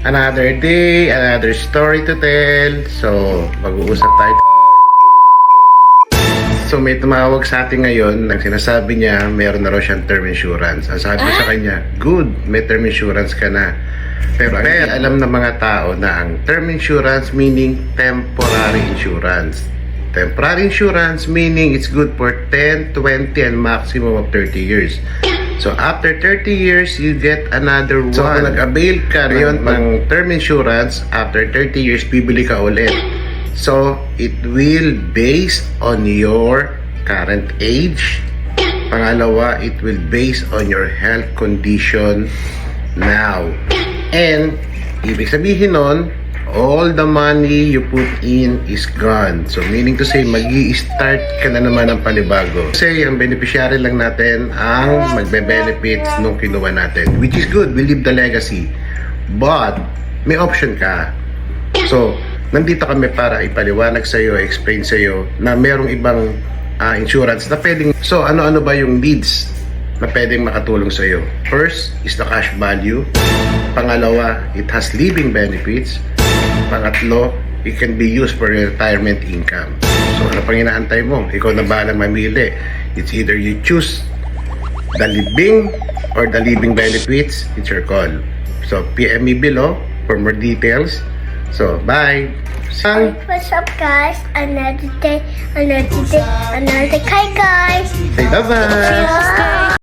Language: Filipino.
Another day, another story to tell. So, mag-uusap tayo. So, may tumawag sa atin ngayon nang sinasabi niya meron na raw siyang term insurance. Ang sabi ko sa kanya, good, may term insurance ka na. Pero alam ng mga tao na ang term insurance meaning temporary insurance. Temporary insurance meaning it's good for 10, 20, and maximum of 30 years. So, after 30 years, you get another one. So, kung nag-avail ka ng term insurance, after 30 years, bibili ka ulit. So, it will based on your current age. Pangalawa, it will based on your health condition now. And, ibig sabihin nun, all the money you put in is gone. So, meaning to say, mag-i-start ka na naman ng panibago. Kasi, ang beneficiary lang natin ang magbe-benefits nung kinuha natin. Which is good, we leave the legacy. But, may option ka. So, nandito kami para ipaliwanag sa'yo, explain sa'yo na merong ibang insurance na pwedeng... So, ano-ano ba yung needs na pwedeng makatulong sa'yo? First is the cash value. Pangalawa, it has living benefits. Pangatlo, it can be used for retirement income. So, ano pang inaantay mo? Ikaw na bahalang mamili. It's either you choose the living or the living benefits. It's your call. So, PM me below for more details. So, bye! What's up, guys? Another day, another day, another day, guys. Say bye-bye!